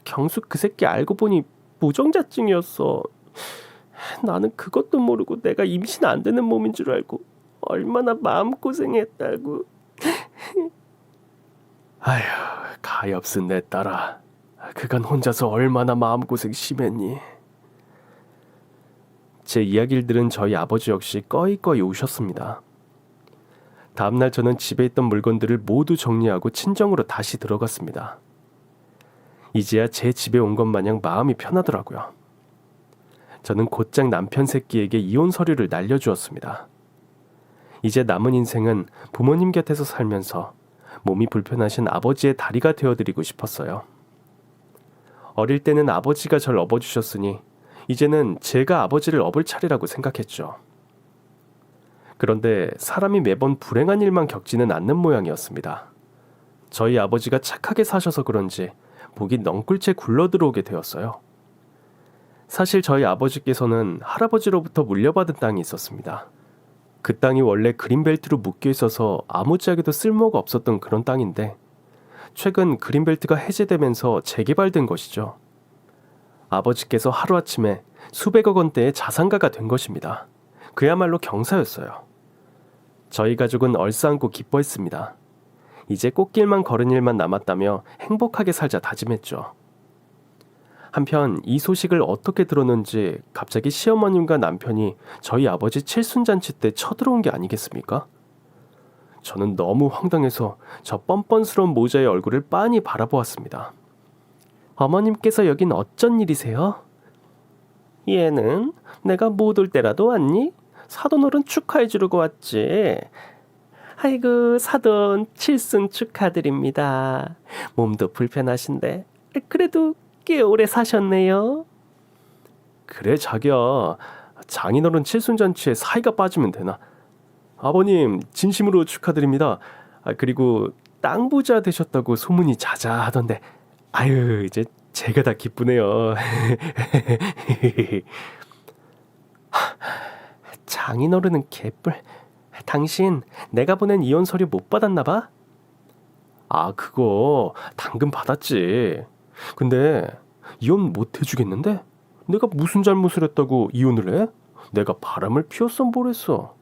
경수 그 새끼 알고 보니 무정자증이었어. 나는 그것도 모르고 내가 임신 안 되는 몸인 줄 알고 얼마나 마음고생했다고. 아휴, 가엾은 내 딸아. 그간 혼자서 얼마나 마음고생 심했니. 제 이야기를 들은 저희 아버지 역시 꺼이꺼이 우셨습니다. 다음날 저는 집에 있던 물건들을 모두 정리하고 친정으로 다시 들어갔습니다. 이제야 제 집에 온 것 마냥 마음이 편하더라고요. 저는 곧장 남편 새끼에게 이혼 서류를 날려주었습니다. 이제 남은 인생은 부모님 곁에서 살면서 몸이 불편하신 아버지의 다리가 되어드리고 싶었어요. 어릴 때는 아버지가 절 업어주셨으니 이제는 제가 아버지를 업을 차례라고 생각했죠. 그런데 사람이 매번 불행한 일만 겪지는 않는 모양이었습니다. 저희 아버지가 착하게 사셔서 그런지 복이 넝굴째 굴러들어오게 되었어요. 사실 저희 아버지께서는 할아버지로부터 물려받은 땅이 있었습니다. 그 땅이 원래 그린벨트로 묶여 있어서 아무짝에도 쓸모가 없었던 그런 땅인데 최근 그린벨트가 해제되면서 재개발된 것이죠. 아버지께서 하루아침에 수백억 원대의 자산가가 된 것입니다. 그야말로 경사였어요. 저희 가족은 얼싸안고 기뻐했습니다. 이제 꽃길만 걸은 일만 남았다며 행복하게 살자 다짐했죠. 한편 이 소식을 어떻게 들었는지 갑자기 시어머님과 남편이 저희 아버지 칠순잔치 때 쳐들어온 게 아니겠습니까? 저는 너무 황당해서 저 뻔뻔스러운 모자의 얼굴을 빤히 바라보았습니다. 어머님께서 여긴 어쩐 일이세요? 얘는 내가 못 올 때라도 왔니? 사돈어른 축하해 주려고 왔지. 아이고 사돈 칠순 축하드립니다. 몸도 불편하신데 그래도 꽤 오래 사셨네요. 그래 자기야, 장인어른 칠순잔치에 사이가 빠지면 되나? 아버님 진심으로 축하드립니다. 그리고 땅 부자 되셨다고 소문이 자자하던데 아유 이제 제가 다 기쁘네요. 장인어른은 개뿔. 당신 내가 보낸 이혼 서류 못 받았나 봐? 그거 당근 받았지. 근데 이혼 못 해주겠는데? 내가 무슨 잘못을 했다고 이혼을 해? 내가 바람을 피웠어 뭐랬어?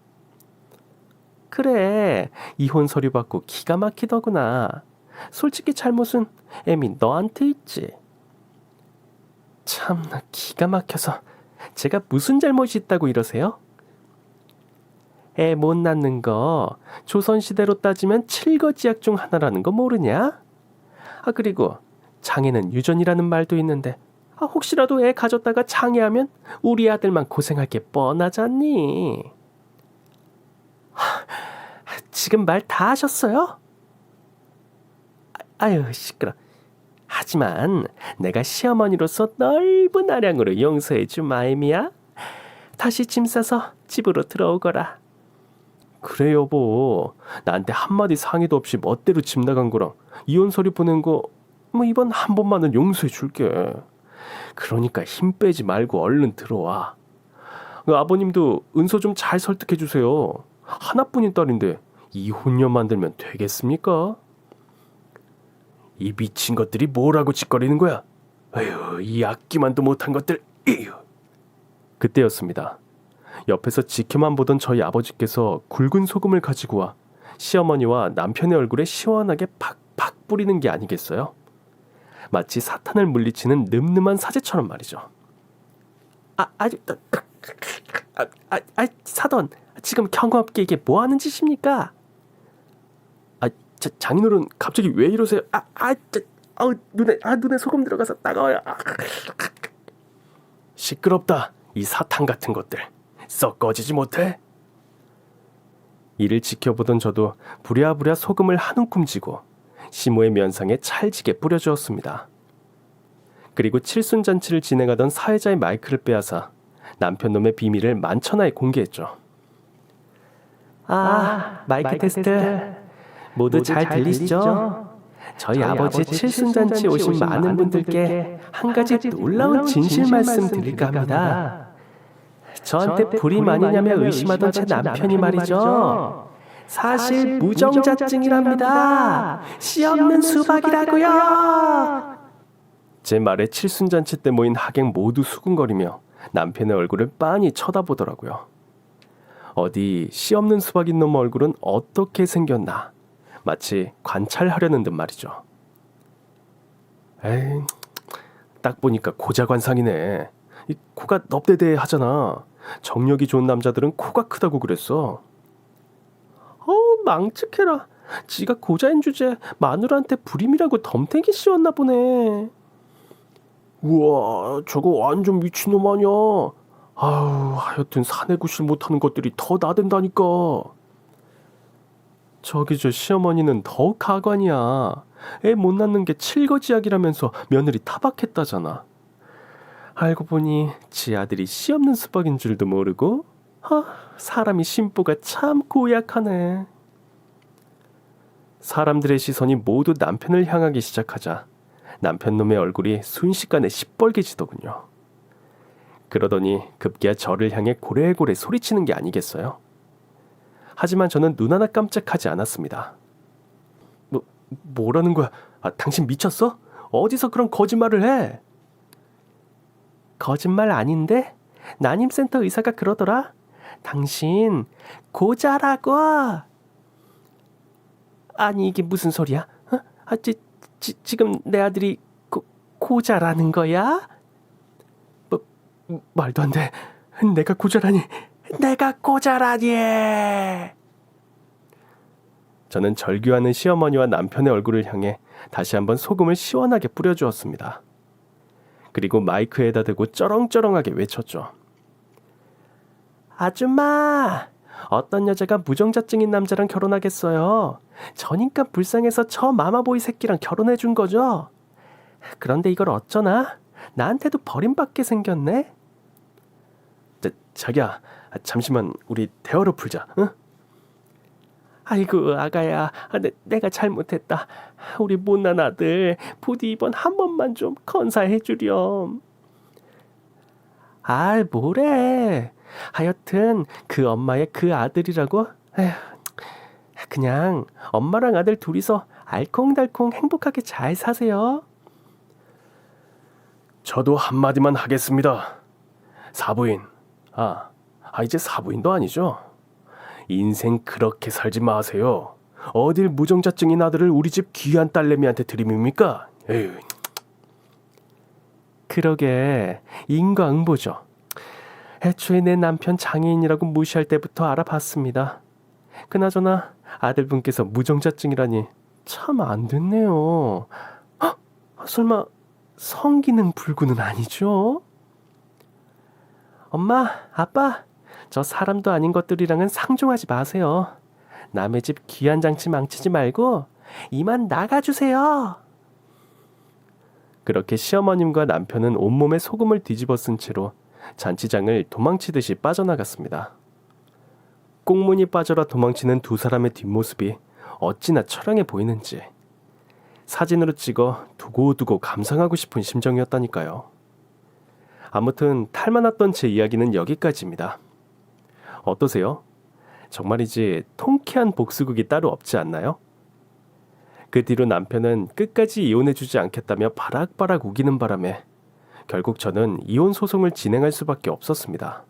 그래, 이혼 서류 받고 기가 막히더구나. 솔직히 잘못은 애미 너한테 있지. 참나 기가 막혀서 제가 무슨 잘못이 있다고 이러세요? 애 못 낳는 거 조선시대로 따지면 칠거지약 중 하나라는 거 모르냐? 그리고 장애는 유전이라는 말도 있는데 혹시라도 애 가졌다가 장애하면 우리 아들만 고생할 게 뻔하잖니. 지금 말 다 하셨어요? 아유 시끄러. 하지만 내가 시어머니로서 넓은 아량으로 용서해준 마임이야. 다시 짐 싸서 집으로 들어오거라. 그래 여보, 나한테 한마디 상의도 없이 멋대로 집 나간 거랑 이혼 서류 보낸 거 이번 한 번만은 용서해 줄게. 그러니까 힘 빼지 말고 얼른 들어와. 아버님도 은서 좀 잘 설득해 주세요. 하나뿐인 딸인데 이혼녀 만들면 되겠습니까? 이 미친 것들이 뭐라고 짓거리는 거야? 아유, 이 악기만도 못한 것들. 에휴. 그때였습니다. 옆에서 지켜만 보던 저희 아버지께서 굵은 소금을 가지고 와 시어머니와 남편의 얼굴에 시원하게 팍팍 뿌리는 게 아니겠어요? 마치 사탄을 물리치는 늠름한 사제처럼 말이죠. 사돈, 지금 경호업계 이게 뭐 하는 짓입니까? 장인어른 갑자기 왜 이러세요? 눈에 소금 들어가서 따가워요. 시끄럽다. 이 사탄 같은 것들. 썩 꺼지지 못해? 이를 지켜보던 저도 부랴부랴 소금을 한 움큼 쥐고 시모의 면상에 찰지게 뿌려주었습니다. 그리고 칠순잔치를 진행하던 사회자의 마이크를 빼앗아 남편 놈의 비밀을 만천하에 공개했죠. 마이크 테스트. 모두 잘 들리시죠? 저희 아버지 칠순잔치 오신 많은 분들께 한 가지 놀라운 진실 말씀 드릴까 합니다. 저한테 불임 아니냐며 의심하던 제 남편이 말이죠. 사실 무정자증이랍니다. 씨 없는 수박이라고요. 제 말에 칠순잔치 때 모인 하객 모두 수군거리며 남편의 얼굴을 빤히 쳐다보더라고요. 어디 씨 없는 수박인 놈 얼굴은 어떻게 생겼나 마치 관찰하려는 듯 말이죠. 에이, 딱 보니까 고자관상이네. 이 코가 넙대대 하잖아. 정력이 좋은 남자들은 코가 크다고 그랬어. 망측해라. 지가 고자인 주제 마누라한테 불임이라고 덤탱이 씌웠나 보네. 우와, 저거 완전 미친놈 아니야. 하여튼 사내구실 못하는 것들이 더 나댄다니까. 저기 저 시어머니는 더욱 가관이야. 애 못 낳는 게 칠거지약이라면서 며느리 타박했다잖아. 알고 보니 지 아들이 씨 없는 수박인 줄도 모르고. 사람이 심보가 참 고약하네. 사람들의 시선이 모두 남편을 향하기 시작하자 남편 놈의 얼굴이 순식간에 시뻘개지더군요. 그러더니 급기야 저를 향해 고래고래 소리치는 게 아니겠어요? 하지만 저는 눈 하나 깜짝하지 않았습니다. 뭐라는 거야? 당신 미쳤어? 어디서 그런 거짓말을 해? 거짓말 아닌데? 난임센터 의사가 그러더라. 당신 고자라고. 아니 이게 무슨 소리야? 지금 내 아들이 고자라는 거야? 말도 안 돼. 내가 고자라니. 저는 절규하는 시어머니와 남편의 얼굴을 향해 다시 한번 소금을 시원하게 뿌려주었습니다. 그리고 마이크에다 대고 쩌렁쩌렁하게 외쳤죠. 아줌마, 어떤 여자가 무정자증인 남자랑 결혼하겠어요. 저니까 불쌍해서 저 마마보이 새끼랑 결혼해준 거죠. 그런데 이걸 어쩌나? 나한테도 버림받게 생겼네. 자기야, 잠시만 우리 대화로 풀자. 응? 아이고 아가야, 내가 잘못했다. 우리 못난 아들 부디 이번 한 번만 좀 건사해 주렴. 뭐래. 하여튼 그 엄마의 그 아들이라고? 에휴, 그냥 엄마랑 아들 둘이서 알콩달콩 행복하게 잘 사세요. 저도 한마디만 하겠습니다. 사부인. 이제 사부인도 아니죠. 인생 그렇게 살지 마세요. 어딜 무정자증인 아들을 우리 집 귀한 딸내미한테 들이밉니까? 에휴. 그러게 인과응보죠. 애초에 내 남편 장애인이라고 무시할 때부터 알아봤습니다. 그나저나 아들분께서 무정자증이라니 참 안 됐네요. 헉! 설마 성기능 불구는 아니죠? 엄마, 아빠, 저 사람도 아닌 것들이랑은 상종하지 마세요. 남의 집 귀한 장치 망치지 말고 이만 나가주세요. 그렇게 시어머님과 남편은 온몸에 소금을 뒤집어 쓴 채로 잔치장을 도망치듯이 빠져나갔습니다. 꽁무니 빠져라 도망치는 두 사람의 뒷모습이 어찌나 처량해 보이는지 사진으로 찍어 두고두고 감상하고 싶은 심정이었다니까요. 아무튼 탈만했던 제 이야기는 여기까지입니다. 어떠세요? 정말이지 통쾌한 복수극이 따로 없지 않나요? 그 뒤로 남편은 끝까지 이혼해주지 않겠다며 바락바락 우기는 바람에 결국 저는 이혼 소송을 진행할 수밖에 없었습니다.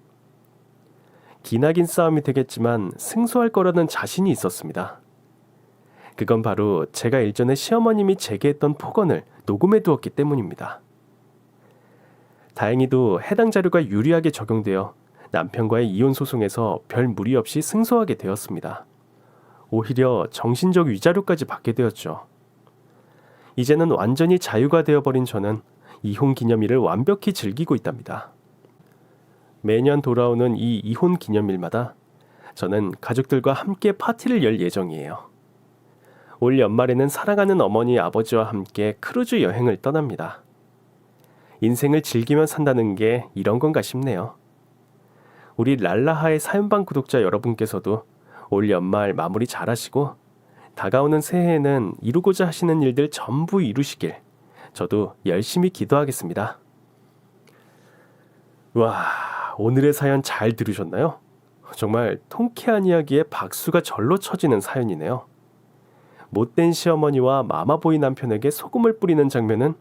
기나긴 싸움이 되겠지만 승소할 거라는 자신이 있었습니다. 그건 바로 제가 일전에 시어머님이 제게 했던 폭언을 녹음해 두었기 때문입니다. 다행히도 해당 자료가 유리하게 적용되어 남편과의 이혼 소송에서 별 무리 없이 승소하게 되었습니다. 오히려 정신적 위자료까지 받게 되었죠. 이제는 완전히 자유가 되어버린 저는 이혼 기념일을 완벽히 즐기고 있답니다. 매년 돌아오는 이 이혼 기념일마다 저는 가족들과 함께 파티를 열 예정이에요. 올 연말에는 사랑하는 어머니 아버지와 함께 크루즈 여행을 떠납니다. 인생을 즐기며 산다는 게 이런 건가 싶네요. 우리 랄라하의 사연방 구독자 여러분께서도 올 연말 마무리 잘하시고 다가오는 새해에는 이루고자 하시는 일들 전부 이루시길 저도 열심히 기도하겠습니다. 와, 오늘의 사연 잘 들으셨나요? 정말 통쾌한 이야기에 박수가 절로 쳐지는 사연이네요. 못된 시어머니와 마마보이 남편에게 소금을 뿌리는 장면은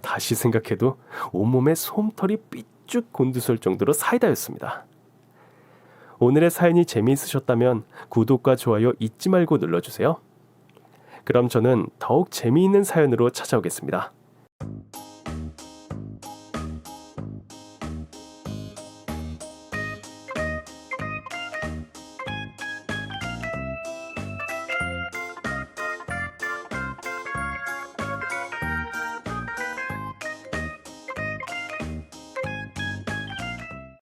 다시 생각해도 온몸에 솜털이 삐쭉 곤두설 정도로 사이다였습니다. 오늘의 사연이 재미있으셨다면 구독과 좋아요 잊지 말고 눌러주세요. 그럼 저는 더욱 재미있는 사연으로 찾아오겠습니다.